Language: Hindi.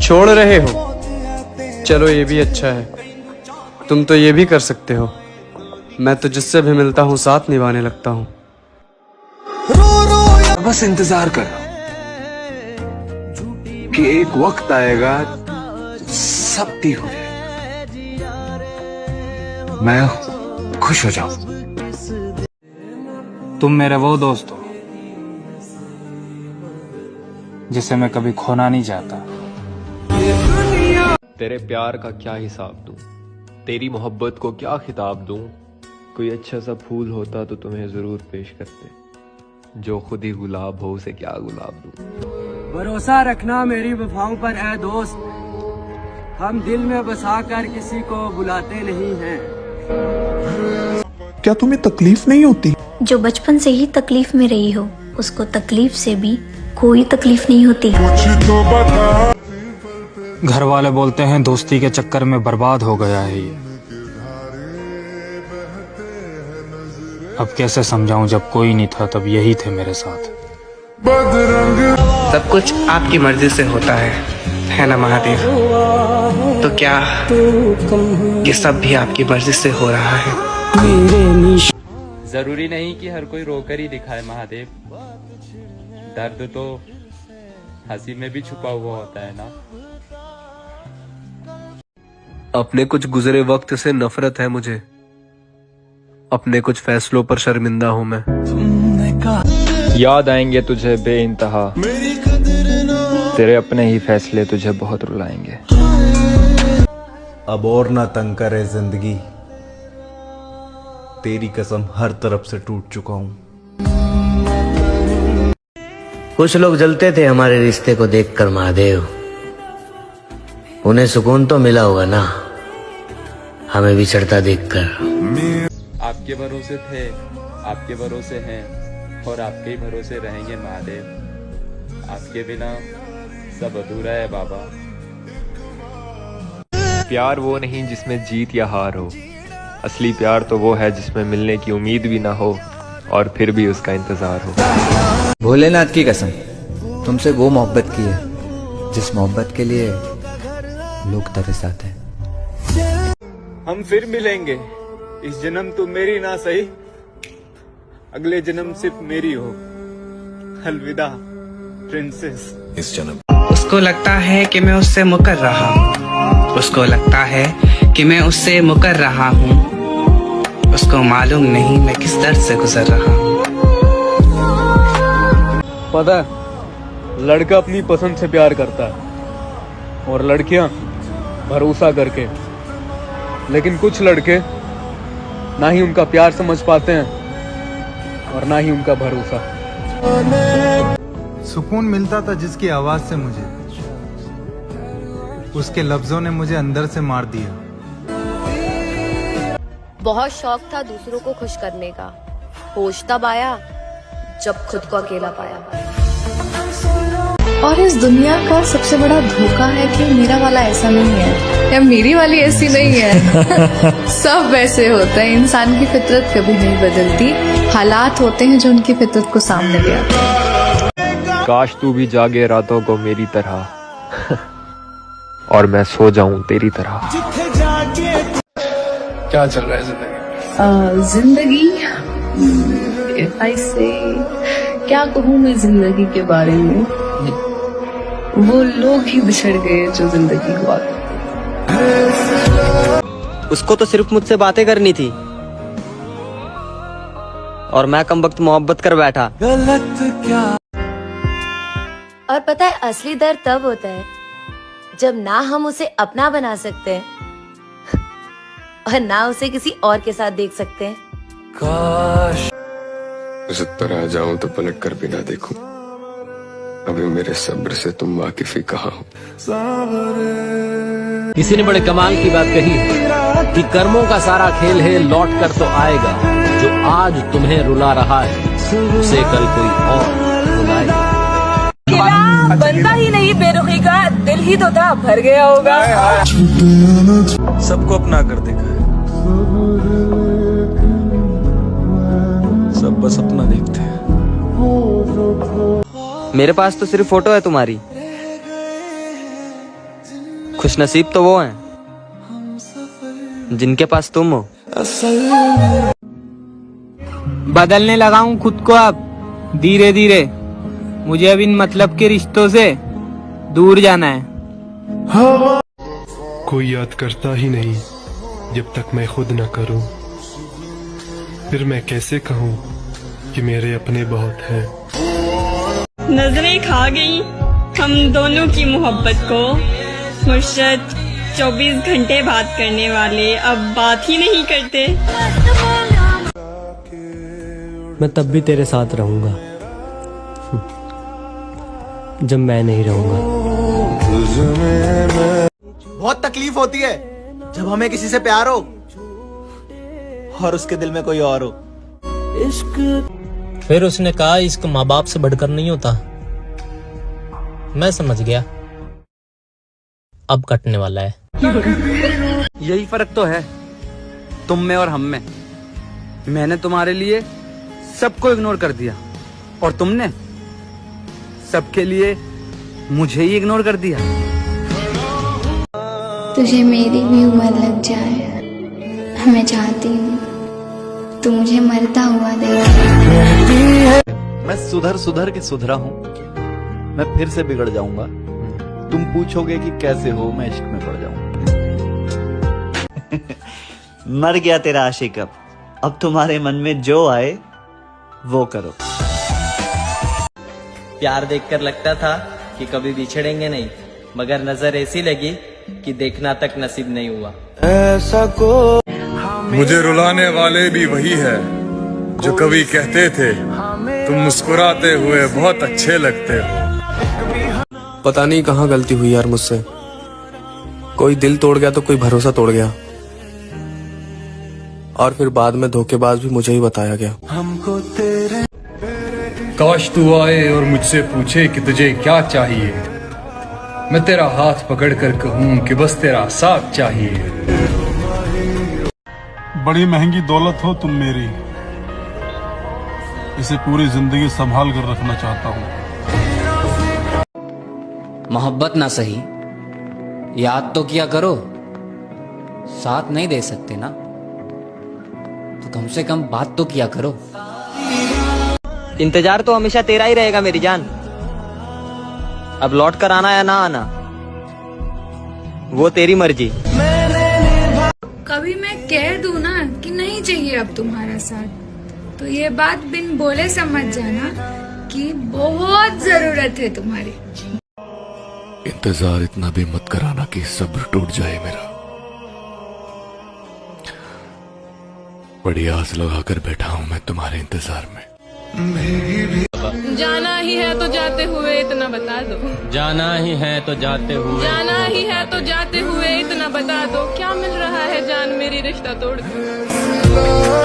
छोड़ रहे हो, चलो ये भी अच्छा है। तुम तो ये भी कर सकते हो। मैं तो जिससे भी मिलता हूँ साथ निभाने लगता हूँ। बस इंतजार कर कि एक वक्त आएगा सब ठीक हो जाएगा, मैं खुश हो जाऊं। तुम मेरे वो दोस्त हो जिसे मैं कभी खोना नहीं चाहता। तेरे प्यार का क्या हिसाब दूं, तेरी मोहब्बत को क्या खिताब दूं। कोई अच्छा सा फूल होता तो तुम्हें जरूर पेश करते, जो खुद ही गुलाब हो उसे क्या गुलाब दूं। भरोसा रखना मेरी वफाओं पर है दोस्त, हम दिल में बसा कर किसी को बुलाते नहीं हैं। क्या तुम्हें तकलीफ नहीं होती? जो बचपन से ही तकलीफ में रही हो उसको तकलीफ से भी कोई तकलीफ नहीं होती। घर वाले बोलते हैं दोस्ती के चक्कर में बर्बाद हो गया है ये। अब कैसे समझाऊं, जब कोई नहीं था तब यही थे मेरे साथ। सब कुछ आपकी मर्जी से होता है ना महादेव? तो क्या ये सब भी आपकी मर्जी से हो रहा है? जरूरी नहीं कि हर कोई रोकर ही दिखाए महादेव, दर्द तो हंसी में भी छुपा हुआ होता है ना। अपने कुछ गुजरे वक्त से नफरत है मुझे, अपने कुछ फैसलों पर शर्मिंदा हूं मैं। याद आएंगे तुझे बेइंतहा, तेरे अपने ही फैसले तुझे बहुत रुलाएंगे। अब और ना तंग करे जिंदगी, तेरी कसम हर तरफ से टूट चुका हूं। कुछ लोग जलते थे हमारे रिश्ते को देखकर महादेव, उन्हें सुकून तो मिला होगा ना हमें बिछड़ता देखकर। आपके भरोसे थे, आपके भरोसे हैं और आपके ही भरोसे रहेंगे महादेव। आपके बिना सब अधूरा है बाबा। प्यार वो नहीं जिसमें जीत या हार हो, असली प्यार तो वो है जिसमें मिलने की उम्मीद भी ना हो और फिर भी उसका इंतजार हो। भोलेनाथ की कसम, तुमसे वो मोहब्बत की है जिस मोहब्बत के लिए लोग तरस आते हैं। हम फिर मिलेंगे, इस जन्म तो मेरी ना सही, अगले जन्म सिर्फ मेरी हो। अलविदा प्रिंसेस। इस जन्म उसको लगता है कि मैं उससे मुकर रहा हूँ, उसको लगता है कि मैं उससे मुकर रहा हूँ, उसको मालूम नहीं मैं किस दर्द से गुजर रहा हूँ। पता है, लड़का अपनी पसंद से प्यार करता है और लड़कियां भरोसा करके। लेकिन कुछ लड़के ना ही उनका प्यार समझ पाते हैं और ना ही उनका भरोसा। सुकून मिलता था जिसकी आवाज से मुझे, उसके लफ्जों ने मुझे अंदर से मार दिया। बहुत शौक था दूसरों को खुश करने का, होश तब आया जब खुद को अकेला पाया। और इस दुनिया का सबसे बड़ा धोखा है कि मेरा वाला ऐसा नहीं है या मेरी वाली ऐसी नहीं है। सब वैसे होता है, इंसान की फितरत कभी नहीं बदलती, हालात होते हैं जो उनकी फितरत को सामने ले आते हैं। काश तू भी जागे रातों को मेरी तरह और मैं सो जाऊं तेरी तरह। क्या चल रहा है जिंदगी? ऐसे क्या कहूँ मैं जिंदगी के बारे में, वो लोग ही बिछड़ गए जो जिंदगी हुआ करते। उसको तो सिर्फ मुझसे बातें करनी थी और मैं कम वक्त मोहब्बत कर बैठा। और पता है असली दर्द तब होता है जब ना हम उसे अपना बना सकते हैं और ना उसे किसी और के साथ देख सकते हैं। काश उस पर आ जाऊं तो पलट कर भी ना देखूं, अभी मेरे सब्र से तुम वाकिफ ही कहाँ हो। किसी ने बड़े कमाल की बात कही है कि कर्मों का सारा खेल है लौट कर तो आएगा, जो आज तुम्हें रुला रहा है उसे कल कोई और रुलाएगा। बनता ही नहीं बेरुखी का, दिल ही तो था भर गया होगा। सबको अपना कर देखा है, सब बस अपना देखते हैं। मेरे पास तो सिर्फ फोटो है तुम्हारी, खुशनसीब तो वो हैं जिनके पास तुम हो। बदलने लगा हूँ खुद को अब धीरे धीरे। मुझे अब इन मतलब के रिश्तों से दूर जाना है। कोई याद करता ही नहीं जब तक मैं खुद न करूं। फिर मैं कैसे कहूं कि मेरे अपने बहुत हैं। नजरें खा गई हम दोनों की मोहब्बत को। मुर्शद 24 घंटे बात करने वाले अब बात ही नहीं करते। मैं तब भी तेरे साथ रहूंगा जब मैं नहीं रहूंगा। बहुत तकलीफ होती है जब हमें किसी से प्यार हो और उसके दिल में कोई और हो। फिर उसने कहा इश्क माँ बाप से बढ़कर नहीं होता। मैं समझ गया अब कटने वाला है। यही फर्क तो है तुम में और हम में। मैंने तुम्हारे लिए सबको इग्नोर कर दिया और तुमने सबके लिए मुझे ही इग्नोर कर दिया। तुझे मेरी भी उम्र लग जाए मैं चाहती हूँ तू मुझे मरता हुआ देखे। मैं सुधर सुधर के सुधरा हूँ। मैं फिर से बिगड़ जाऊंगा। तुम पूछोगे कि कैसे हो, मैं इश्क में पड़ जाऊंगा। मर गया तेरा आशिक अब तुम्हारे मन में जो आए वो करो। प्यार देखकर लगता था कि कभी बिछड़ेंगे नहीं, मगर नजर ऐसी लगी कि देखना तक नसीब नहीं हुआ। ऐसा को मुझे रुलाने वाले भी वही है जो कभी कहते थे तुम मुस्कुराते हुए बहुत अच्छे लगते हो। पता नहीं कहाँ गलती हुई यार मुझसे। कोई दिल तोड़ गया तो कोई भरोसा तोड़ गया और फिर बाद में धोखेबाज भी मुझे ही बताया गया। हमको तेरे काश तू आए और मुझसे पूछे कि तुझे क्या चाहिए। मैं तेरा हाथ पकड़कर कहूँ कि बस तेरा साथ चाहिए। बड़ी महंगी दौलत हो तुम मेरी, इसे पूरी जिंदगी संभाल कर रखना चाहता हूँ। मोहब्बत ना सही याद तो किया करो। साथ नहीं दे सकते ना तो कम से कम बात तो किया करो। इंतजार तो हमेशा तेरा ही रहेगा मेरी जान। अब लौट कर आना या ना आना वो तेरी मर्जी। कभी मैं कह दूं ना कि नहीं चाहिए अब तुम्हारा साथ तो ये बात बिन बोले समझ जाना कि बहुत जरूरत है तुम्हारी। इंतजार इतना भी मत कराना कि सब्र टूट जाए मेरा। बड़ी आस लगाकर बैठा हूं मैं तुम्हारे इंतजार में। जाना ही है तो जाते हुए इतना बता दो। जाना ही है तो जाते हुए। जाना ही है तो जाते हुए इतना बता दो। क्या मिल रहा है जान मेरी रिश्ता तोड़ कर।